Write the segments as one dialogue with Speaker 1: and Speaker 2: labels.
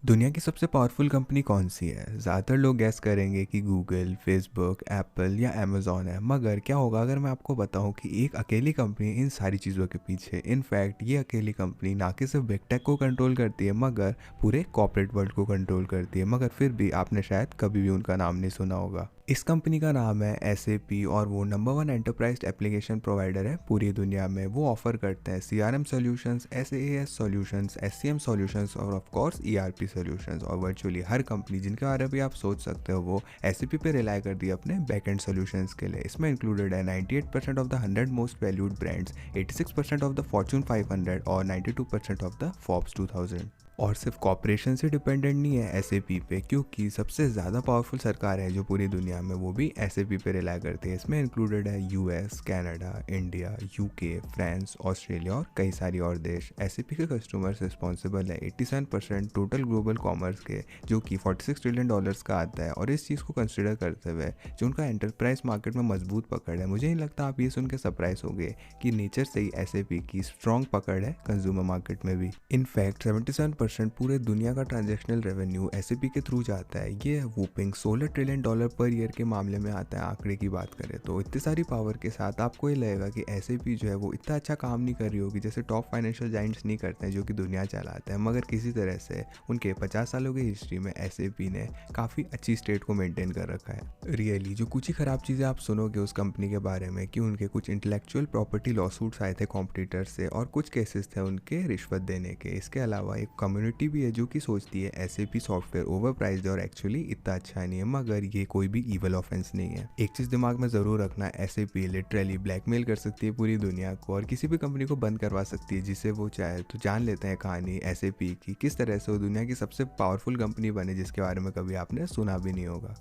Speaker 1: दुनिया की सबसे पावरफुल कंपनी कौन सी है? ज़्यादातर लोग गैस करेंगे कि गूगल, फेसबुक, एप्पल या अमेज़ॉन है। मगर क्या होगा अगर मैं आपको बताऊं कि एक अकेली कंपनी इन सारी चीज़ों के पीछे इनफैक्ट ये अकेली कंपनी ना कि सिर्फ बिग टेक को कंट्रोल करती है मगर पूरे कॉर्पोरेट वर्ल्ड को कंट्रोल करती है, मगर फिर भी आपने शायद कभी भी उनका नाम नहीं सुना होगा। इस कंपनी का नाम है एसएपी और वो number one enterprise application provider है पूरी दुनिया में। वो ऑफर करते हैं CRM solutions, SAS solutions, SCM solutions और ऑफ कोर्स ईआरपी सॉल्यूशंस। और वर्चुअली हर कंपनी जिनके बारे में भी आप सोच सकते हो वो एसएपी पे रिलाई कर दी अपने बैकएंड सॉल्यूशंस के लिए। इसमें इंक्लूडेड है 98% of the 100 most valued brands, 86% of the Fortune 500 और 92% ऑफ द फोर्ब्स 2000। और सिर्फ कॉपरेशन से डिपेंडेंट नहीं है एसएपी पे, क्योंकि सबसे ज़्यादा पावरफुल सरकार है जो पूरी दुनिया में वो भी एसएपी पे रिलाई करती है। इसमें इंक्लूडेड है US, Canada, India, UK, France, Australia और कई सारी और देश। एसएपी के कस्टमर्स रिस्पॉन्सिबल है 87% टोटल ग्लोबल कॉमर्स के, जो कि $46 ट्रिलियन का आता है। और इस चीज़ को कंसिडर करते हुए जो उनका एंटरप्राइज मार्केट में मजबूत पकड़ है, मुझे नहीं लगता आप ये सुन के सरप्राइज हो गए कि नेचर से ही एसएपी की स्ट्रॉन्ग पकड़ है कंज्यूमर मार्केट में भी। इनफैक्ट 77% पूरे दुनिया का ट्रांजैक्शनल रेवेन्यू एसएपी के थ्रू जाता है। ये वूपिंग $16 ट्रिलियन पर ईयर के मामले में आता है आंकड़े की बात करें तो। इतनी सारी पावर के साथ आपको ये लगेगा कि एसएपी जो है वो इतना अच्छा काम नहीं कर रही होगी जैसे टॉप फाइनेंशियल जाइंट्स नहीं करते हैं जो कि दुनिया चलाते हैं, मगर किसी तरह से उनके 50 सालों की हिस्ट्री में एसएपी ने काफ़ी अच्छी स्टेट को मेंटेन कर रखा है। रियली जो कुछ ही ख़राब चीज़ें आप सुनोगे उस कंपनी के बारे में कि उनके कुछ इंटेलेक्चुअल प्रॉपर्टी लॉसूट्स आए थे कॉम्पिटिटर से और कुछ केसेस थे उनके रिश्वत देने के। इसके अलावा एक कम्युनिटी भी है जो कि सोचती है एसएपी सॉफ्टवेयर ओवर प्राइस्ड और एक्चुअली इतना अच्छा नहीं है, मगर ये कोई भी ईवल ऑफेंस नहीं है। एक चीज़ दिमाग में ज़रूर रखना, एसएपी लिटरली ब्लैकमेल कर सकती है पूरी दुनिया को और किसी भी कंपनी को बंद करवा सकती है जिसे वो चाहे। तो जान लेते हैं कहानी एसएपी की, किस तरह से वो दुनिया की सबसे पावरफुल कंपनी बने जिसके बारे में कभी आपने सुना भी नहीं होगा।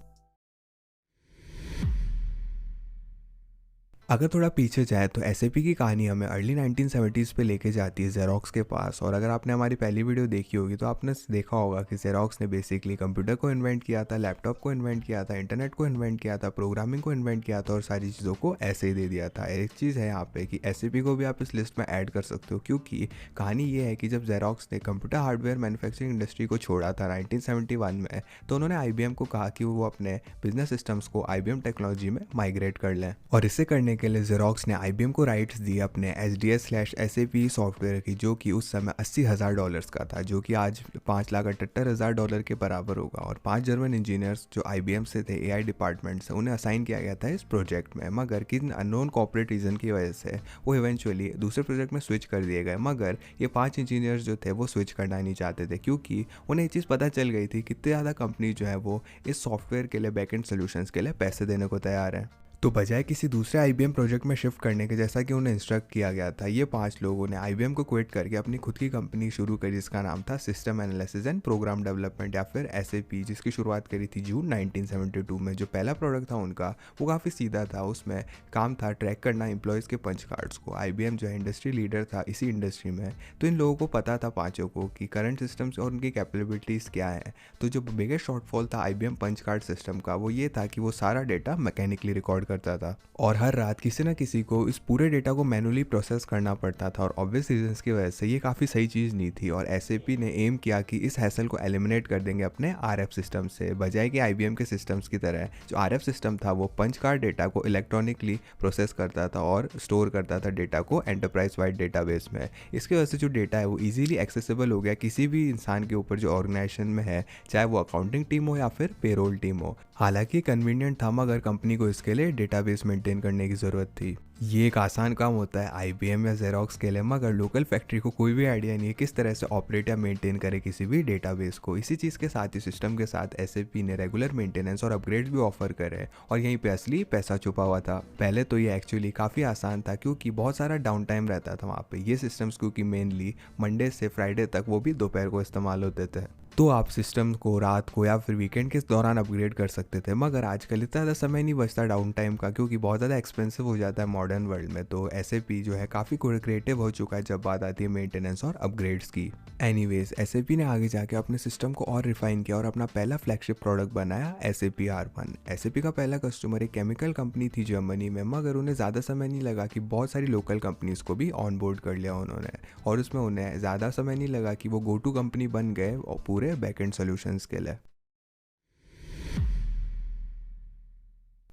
Speaker 1: अगर थोड़ा पीछे जाए तो एसएपी की कहानी हमें अर्ली 1970s पे लेके जाती है जेरोक्स के पास। और अगर आपने हमारी पहली वीडियो देखी होगी तो आपने देखा होगा कि जेरोक्स ने बेसिकली कंप्यूटर को इन्वेंट किया था, लैपटॉप को इन्वेंट किया था, इंटरनेट को इन्वेंट किया था, प्रोग्रामिंग को इन्वेंट किया था और सारी चीज़ों को ऐसे ही दे दिया था। एक चीज़ है यहाँ पे कि एसएपी को भी आप इस लिस्ट में ऐड कर सकते हो, क्योंकि कहानी ये है कि जब जेरोक्स ने कंप्यूटर हार्डवेयर मैन्युफैक्चरिंग इंडस्ट्री को छोड़ा था 1971 में, तो उन्होंने आईबीएम को कहा कि वो अपने बिजनेस सिस्टम्स को आईबीएम टेक्नोलॉजी में माइग्रेट कर लें। और इसे करने के लिए जेरोक्स ने आईबीएम को राइट्स दिए अपने SDS/SAP सॉफ्टवेयर की, जो कि उस समय $80,000 का था, जो कि आज $5,78,000 के बराबर होगा। और 5 जर्मन इंजीनियर्स जो आईबीएम से थे एआई डिपार्टमेंट से, उन्हें असाइन किया गया था इस प्रोजेक्ट में, मगर किन अननोन कॉर्पोरेट रीजन की वजह से वो इवेंचुअली दूसरे प्रोजेक्ट में स्विच कर दिए गए। मगर ये 5 इंजीनियर्स जो थे वो स्विच करना नहीं चाहते थे, क्योंकि उन्हें ये चीज़ पता चल गई थी कितनी ज़्यादा कंपनी जो है वो इस सॉफ्टवेयर के लिए बैकएंड सोल्यूशंस के लिए पैसे देने को तैयार है। तो बजाय किसी दूसरे आईबीएम प्रोजेक्ट में शिफ्ट करने के, जैसा कि उन्हें इंस्ट्रक्ट किया गया था, ये 5 लोगों ने आईबीएम को क्विट करके अपनी खुद की कंपनी शुरू करी जिसका नाम था system analysis and program development या फिर एसएपी, जिसकी शुरुआत करी थी जून 1972 में। जो पहला प्रोडक्ट था उनका वो काफ़ी सीधा था, उसमें काम था ट्रैक करना एम्प्लॉयज़ के पंच कार्ड्स को। आईबीएम जो है इंडस्ट्री लीडर था इसी इंडस्ट्री में, तो इन लोगों को पता था पाँचों को कि करंट सिस्टम्स और उनकी कैपेबिलिटीज़ क्या है। तो जो बिगेस्ट शॉर्टफॉल था आईबीएम पंच कार्ड सिस्टम का वो ये था कि वो सारा डेटा मैकेनिकली रिकॉर्ड करता था और हर रात किसी ना किसी को इस पूरे डेटा को मैनुअली प्रोसेस करना पड़ता था। और ऑब्वियस रीजंस की वजह से ये काफ़ी सही चीज़ नहीं थी और एसएपी ने एम किया कि इस हैसल को एलिमिनेट कर देंगे अपने आरएफ सिस्टम से, बजाय कि आईबीएम के सिस्टम्स की तरह जो आरएफ सिस्टम था वो पंच कार्ड डेटा को इलेक्ट्रॉनिकली प्रोसेस करता था और स्टोर करता था डेटा को एंटरप्राइज वाइड डेटाबेस में। इसकी वजह से जो डेटा है वो ईजिली एक्सेसिबल हो गया किसी भी इंसान के ऊपर जो ऑर्गेनाइजेशन में है, चाहे वो अकाउंटिंग टीम हो या फिर पेरोल टीम हो। हालांकि कन्वीनियंट था, मगर कंपनी को इसके लिए डेटाबेस मेंटेन करने की ज़रूरत थी। ये एक आसान काम होता है आईबीएम या जेरोक्स के लिए, मगर लोकल फैक्ट्री को कोई भी आइडिया नहीं है किस तरह से ऑपरेट या मेंटेन करे किसी भी डेटाबेस को। इसी चीज़ के साथ ही सिस्टम के साथ एसएपी ने रेगुलर मेंटेनेंस और अपग्रेड्स भी ऑफर करे और यहीं पे असली पैसा छुपा हुआ था। पहले तो ये एक्चुअली काफ़ी आसान था क्योंकि बहुत सारा डाउन टाइम रहता था वहाँ पे। ये सिस्टम्स क्योंकि मेनली मंडे से फ्राइडे तक वो भी दोपहर को इस्तेमाल होते थे, तो आप सिस्टम को रात को या फिर वीकेंड के दौरान अपग्रेड कर सकते थे। मगर आजकल इतना ज़्यादा समय नहीं बचता डाउन टाइम का, क्योंकि बहुत ज़्यादा एक्सपेंसिव हो जाता है मॉडर्न वर्ल्ड में। तो एसएपी जो है काफ़ी क्रिएटिव हो चुका है जब बात आती है मेंटेनेंस और अपग्रेड्स की। एनीवेज एसएपी ने आगे जाके अपने सिस्टम को और रिफाइन किया और अपना पहला फ्लैगशिप प्रोडक्ट बनाया एसएपी R1। एसएपी का पहला कस्टमर एक केमिकल कंपनी थी जर्मनी में, मगर उन्हें ज़्यादा समय नहीं लगा कि बहुत सारी लोकल कंपनीज़ को भी ऑन बोर्ड कर लिया उन्होंने। और उसमें उन्हें ज़्यादा समय नहीं लगा कि वो गो टू कंपनी बन गए और पूरे बैकएंड सॉल्यूशंस के लिए।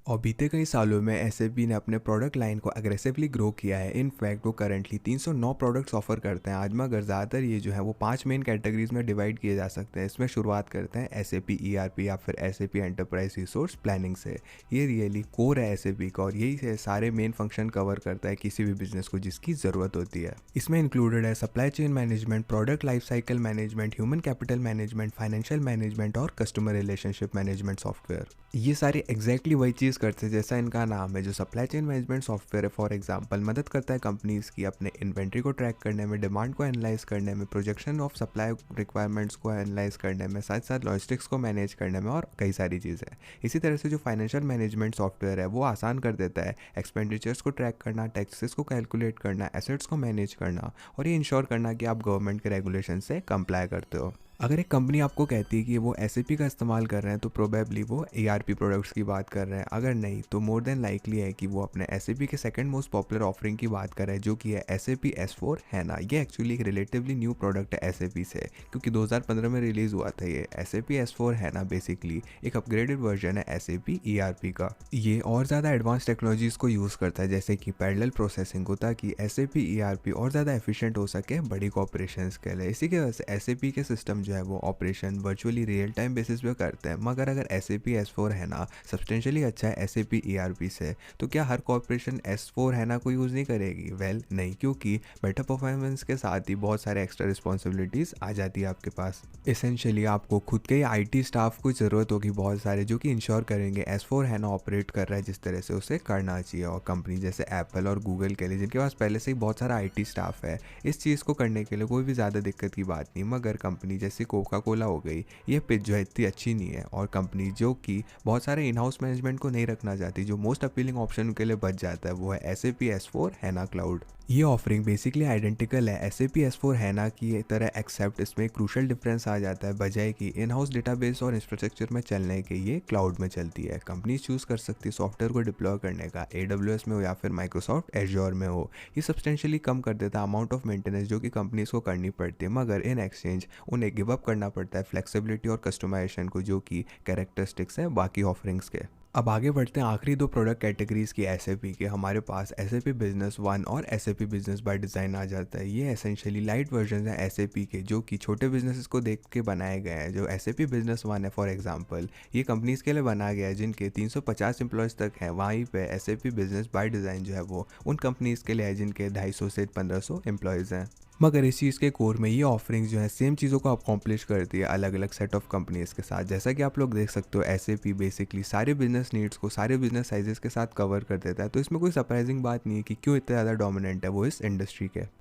Speaker 1: और बीते कई सालों में एसएपी ने अपने प्रोडक्ट लाइन को अग्रेसिवली ग्रो किया है। इनफैक्ट वो करंटली 309 प्रोडक्ट्स ऑफर करते हैं आज, मगर ज़्यादातर ये जो है वो 5 मेन कैटेगरीज में डिवाइड किए जा सकते हैं। इसमें शुरुआत करते हैं एसएपी ईआरपी या फिर एसएपी एंटरप्राइज रिसोर्स प्लानिंग से। ये रियली कोर है एसएपी का और यही से सारे मेन फंक्शन कवर करता है किसी भी बिजनेस को जिसकी ज़रूरत होती है। इसमें इंक्लूडेड है supply chain management, product life cycle management, human capital management, financial management और कस्टमर रिलेशनशिप मैनेजमेंट सॉफ्टवेयर। ये सारे एग्जैक्टली वही चीज़ करते हैं जैसा इनका नाम है। जो सप्लाई चेन मैनेजमेंट सॉफ्टवेयर है फॉर एग्जांपल मदद करता है कंपनीज की अपने इन्वेंट्री को ट्रैक करने में, डिमांड को एनालाइज करने में, प्रोजेक्शन ऑफ सप्लाई रिक्वायरमेंट्स को एनालाइज करने में, साथ साथ लॉजिस्टिक्स को मैनेज करने में और कई सारी चीज़ें। इसी तरह से जो फाइनेंशियल मैनेजमेंट सॉफ्टवेयर है वो आसान कर देता है एक्सपेंडिचर्स को ट्रैक करना, टैक्सेस को कैलकुलेट करना, एसेट्स को मैनेज करना और ये इंश्योर करना कि आप गवर्नमेंट के रेगुलेशन से कंप्लाई करते हो। अगर एक कंपनी आपको कहती है कि वो एसएपी का इस्तेमाल कर रहे हैं तो प्रोबेबली वो ईआरपी प्रोडक्ट्स की बात कर रहे हैं। अगर नहीं तो मोर देन लाइकली है कि वो अपने एसएपी के सेकंड मोस्ट पॉपुलर ऑफरिंग की बात कर रहे हैं जो कि है एसएपी S4 हैना। ये एक्चुअली एक रिलेटिवली न्यू प्रोडक्ट है एसएपी से, क्योंकि 2015 में रिलीज हुआ था। ये एसएपी S4 हैना बेसिकली एक अपग्रेडेड वर्जन है एसएपी ईआरपी का। ये और ज़्यादा एडवांस टेक्नोलॉजीज को यूज़ करता है जैसे कि पैरेलल प्रोसेसिंग को, ताकि एसएपी ईआरपी और ज़्यादा एफिशिएंट हो सके बड़ी कॉर्पोरेशंस के लिए। इसी की वजह से एसएपी के सिस्टम जो है वो operation virtually real time basis पे करते हैं। मगर अगर एसएपी S4 हैना सब्सटेंशियली अच्छा है एसएपी ईआरपी से, तो क्या हर कॉर्पोरेशन S4 हैना को यूज़ नहीं करेगी? वेल नहीं, क्योंकि बेटर परफॉर्मेंस के साथ ही बहुत सारे एक्स्ट्रा रिस्पॉन्सिबिलिटीज़ आ जाती है आपके पास। एसेंशियली आपको खुद के आईटी स्टाफ की ज़रूरत होगी बहुत सारे, जो कि इंश्योर करेंगे S4 हैना ऑपरेट कर रहा है जिस तरह से उसे करना चाहिए। और कंपनी जैसे एप्पल और गूगल के लिए जिनके पास पहले से ही बहुत सारा आईटी स्टाफ है, इस चीज़ को करने के लिए कोई भी ज़्यादा दिक्कत की बात नहीं। मगर कंपनी जैसे कोका कोला हो गई, ये पिच जो है इतनी अच्छी नहीं है। और कंपनी जो कि बहुत सारे इन हाउस मैनेजमेंट को नहीं रखना चाहती, जो मोस्ट अपीलिंग ऑप्शन के लिए बच जाता है वो है एसएपी S4 हैना क्लाउड। ये ऑफरिंग बेसिकली आइडेंटिकल है एसएपी S4 हैना की तरह, एक्सेप्ट इसमें क्रूशल डिफरेंस आ जाता है। बजाय कि इन हाउस डेटाबेस और इंफ्रास्ट्रक्चर में चलने के ये क्लाउड में चलती है। कंपनी चूज कर सकती है सॉफ्टवेयर को डिप्लॉय करने का AWS में हो या फिर माइक्रोसॉफ्ट एज्योर में हो। ये सब्सटेंशियली कम कर देता है अमाउंट ऑफ मेंटेनेंस जो कि कंपनीज को करनी पड़ती है, मगर इन एक्सचेंज उन्हें गिव अप करना पड़ता है फ्लेक्सिबिलिटी और कस्टमाइजेशन को, जो कि कैरेक्टरिस्टिक्स है बाकी ऑफरिंग्स के। अब आगे बढ़ते हैं आखिरी दो प्रोडक्ट कैटेगरीज की एसएपी के। हमारे पास एसएपी बिजनेस वन और एसएपी बिजनेस बाय डिज़ाइन आ जाता है। ये एसेंशियली लाइट वर्जन है एसएपी के, जो कि छोटे बिजनेसेस को देख के बनाए गए हैं। जो एसएपी बिजनेस वन है फॉर एग्जांपल, ये कंपनीज के लिए बनाया गया है जिनके 350 एम्प्लॉयज़ तक हैं। वहीं पे एसएपी बिजनेस बाय डिज़ाइन जो है वो उन कंपनीज के लिए है जिनके 250 से 1500 एम्प्लॉयज़ हैं। मगर इस चीज़ के कोर में ये ऑफरिंग्स जो है सेम चीज़ों को अकॉम्प्लिश करती है अलग अलग सेट ऑफ कंपनीज के साथ। जैसा कि आप लोग देख सकते हो एसएपी बेसिकली सारे बिजनेस नीड्स को सारे बिजनेस साइजेस के साथ कवर कर देता है। तो इसमें कोई सरप्राइजिंग बात नहीं है कि क्यों इतना ज़्यादा डोमिनेंट है वो इस इंडस्ट्री के।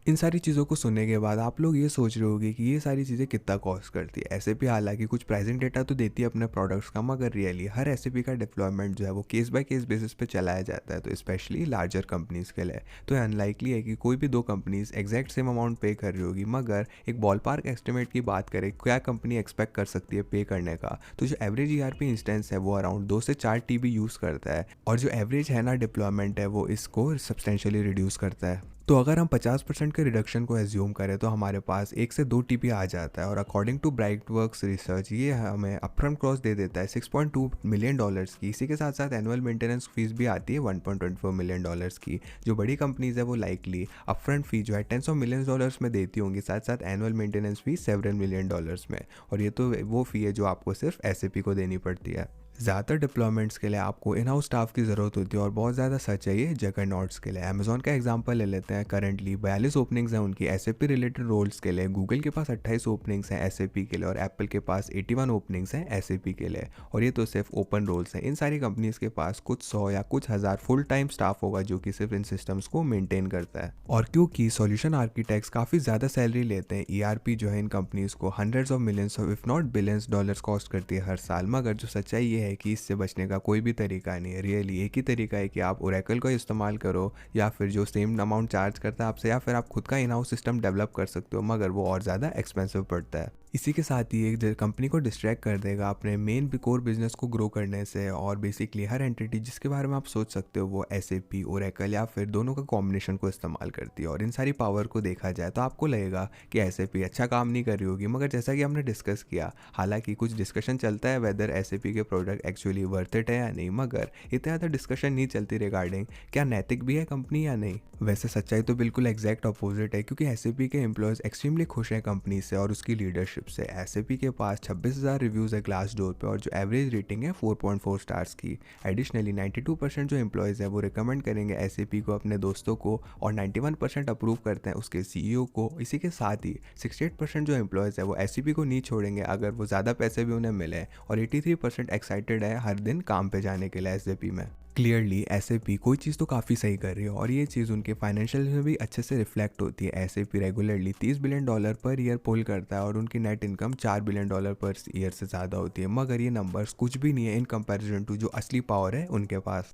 Speaker 1: इन सारी चीज़ों को सुनने के बाद आप लोग ये सोच रहे होंगे कि ये सारी चीज़ें कितना कॉस्ट करती है। एसएपी हालांकि कुछ प्राइसिंग डेटा तो देती है अपने प्रोडक्ट्स का, मगर रियली हर एसएपी का डिप्लॉयमेंट जो है वो केस बाय केस बेसिस पे चलाया जाता है। तो स्पेशली लार्जर कंपनीज के लिए तो अनलाइकली है कि कोई भी दो कंपनीज एग्जैक्ट सेम अमाउंट पे कर रही होगी। मगर एक बॉल पार्क एस्टिमेट की बात करें क्या कंपनी एक्सपेक्ट कर सकती है पे करने का, तो जो एवरेज ईआरपी इंस्टेंस है वो अराउंड 2 से 4 TB यूज़ करता है। और जो एवरेज है ना डिप्लॉयमेंट है वो इसको सब्सटेंशियली रिड्यूस करता है। तो अगर हम 50% के रिडक्शन को एज्यूम करें तो हमारे पास 1 से 2 TB आ जाता है। और अकॉर्डिंग टू ब्राइटवर्क्स रिसर्च ये हमें अपफ्रंट कॉस्ट दे देता है $6.2 मिलियन की। इसी के साथ साथ एनुअल मेंटेनेंस फीस भी आती है $1.24 मिलियन की। जो बड़ी कंपनीज है वो लाइकली अपफ्रंट फी जो है $10 of millions में देती होंगी, साथ साथ एनुअल मेंटेनेंस फी $7 मिलियन में। और ये तो वो फी है जो आपको सिर्फ एसएपी को देनी पड़ती है। ज़्यादातर डिप्लॉयमेंट्स के लिए आपको इन हाउस स्टाफ की ज़रूरत होती है और बहुत ज़्यादा सच है ये जगरनॉट्स के लिए। अमेजॉन का एग्जांपल ले लेते हैं। करंटली 42 ओपनिंग्स हैं उनकी एसएपी रिलेटेड रोल्स के लिए। गूगल के पास 28 ओपनिंग्स हैं एसएपी के लिए और एप्पल के पास 81 ओपनिंग्स हैं एसएपी के लिए। और ये तो सिर्फ ओपन रोल्स हैं। इन सारी कंपनीज़ के पास कुछ 100 या कुछ हज़ार फुल टाइम स्टाफ होगा जो कि सिर्फ इन सिस्टम्स को मेनटेन करता है। और क्योंकि सॉल्यूशन आर्किटेक्ट्स काफ़ी ज़्यादा सैलरी लेते हैं, ईआरपी जो है इन कंपनीज़ को hundreds of millions if not billions dollars cost करती है हर साल। मगर जो सच्चाई ये है कि इससे बचने का कोई भी तरीका नहीं है। रियली एक ही तरीका है कि आप ओरेकल का इस्तेमाल करो या फिर जो सेम अमाउंट चार्ज करता है आपसे, या फिर आप खुद का इन हाउस सिस्टम डेवलप कर सकते हो, मगर वो और ज़्यादा एक्सपेंसिव पड़ता है। इसी के साथ ही एक कंपनी को डिस्ट्रैक्ट कर देगा अपने मेन कोर बिजनेस को ग्रो करने से। और बेसिकली हर एंटिटी जिसके बारे में आप सोच सकते हो वो SAP, ओरेकल या फिर दोनों का कॉम्बिनेशन को इस्तेमाल करती है। और इन सारी पावर को देखा जाए तो आपको लगेगा कि SAP अच्छा काम नहीं कर रही होगी, मगर जैसा कि हमने डिस्कस किया, हालांकि कुछ डिस्कशन चलता है वेदर SAP के प्रोडक्ट एक्चुअली वर्थ इट है या नहीं, मगर इतना ज़्यादा डिस्कशन नहीं चलती रिगार्डिंग क्या नैतिक भी है कंपनी या नहीं। वैसे सच्चाई तो बिल्कुल एग्जैक्ट अपोजिट है, क्योंकि SAP के एम्प्लॉयज़ एक्सट्रीमली खुश हैं कंपनी से और उसकी लीडरशिप से। SAP के पास 26,000 रिव्यूज़ है ग्लासडोर पे और जो एवरेज रेटिंग है 4.4 स्टार्स की। एडिशनली 92% जो एम्प्लॉयज़ है वो रिकमेंड करेंगे SAP को अपने दोस्तों को और 91% अप्रूव करते हैं उसके CEO को। इसी के साथ ही 68% जो एम्प्लॉयज़ है वो SAP को नहीं छोड़ेंगे अगर वो ज़्यादा पैसे भी उन्हें मिले, और 83% एक्साइटेड है हर दिन काम पे जाने के लिए SAP में। क्लियरली SAP कोई चीज़ तो काफ़ी सही कर रही है और ये चीज़ उनके फाइनेंशियल में भी अच्छे से रिफ्लेक्ट होती है। SAP regularly $30 billion per year pull करता है और उनकी net income $4 billion per year से ज़्यादा होती है, मगर ये नंबर्स कुछ भी नहीं है इन कंपैरिजन टू जो असली पावर है उनके पास।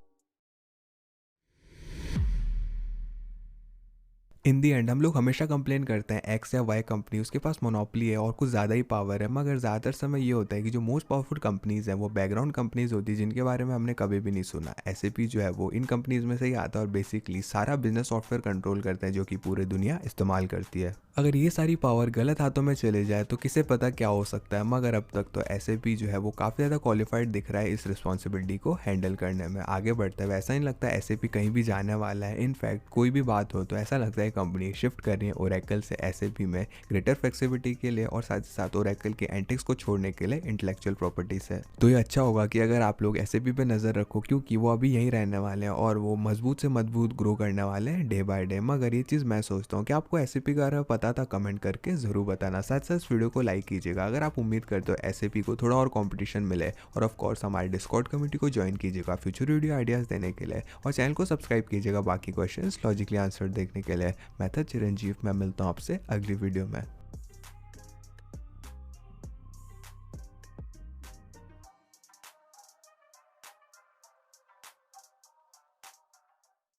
Speaker 1: इन दी एंड हम लोग हमेशा कंप्लेन करते हैं X या Y कंपनी उसके पास मोनोपोली है और कुछ ज़्यादा ही पावर है, मगर ज़्यादातर समय ये होता है कि जो मोस्ट पावरफुल कंपनीज़ हैं वो बैकग्राउंड कंपनीज़ होती है जिनके बारे में हमने कभी भी नहीं सुना। SAP जो है वो इन कंपनीज़ में से ही आता है और बेसिकली सारा बिजनेस सॉफ्टवेयर कंट्रोल करता है जो कि पूरी दुनिया इस्तेमाल करती है। अगर ये सारी पावर गलत हाथों में चले जाए तो किसे पता क्या हो सकता है, मगर अब तक तो SAP जो है वो काफ़ी ज़्यादा क्वालिफाइड दिख रहा है इस रिस्पॉन्सिबिलिटी को हैंडल करने में। आगे बढ़ता है ऐसा नहीं लगता SAP कहीं भी जाने वाला है। इनफैक्ट कोई भी बात हो तो ऐसा लगता है कंपनी शिफ्ट कर रही है ओरेकल से SAP में ग्रेटर फ्लेक्सिबिलिटी के लिए और साथ ही साथ ओरेकल के एंटिक्स को छोड़ने के लिए इंटेलेक्चुअल प्रॉपर्टी से। तो ये अच्छा होगा कि अगर आप लोग SAP पे नज़र रखो, क्योंकि वो अभी यहीं रहने वाले हैं और वो मजबूत से मजबूत ग्रो करने वाले हैं डे बाय डे। मगर ये चीज़ मैं सोचता हूँ कि आपको SAP के बारे में पता था, कमेंट करके ज़रूर बताना। साथ साथ इस वीडियो को लाइक कीजिएगा अगर आप उम्मीद करते हो SAP को थोड़ा और कंपटीशन मिले, और ऑफ कोर्स हमारे डिस्कॉर्ड कम्युनिटी को ज्वाइन कीजिएगा फ्यूचर वीडियो आइडियाज़ देने के लिए, और चैनल को सब्सक्राइब कीजिएगा बाकी क्वेश्चंस लॉजिकली आंसर देखने के लिए। मैं था चिरंजीव, मैं मिलता हूँ आपसे अगली वीडियो में।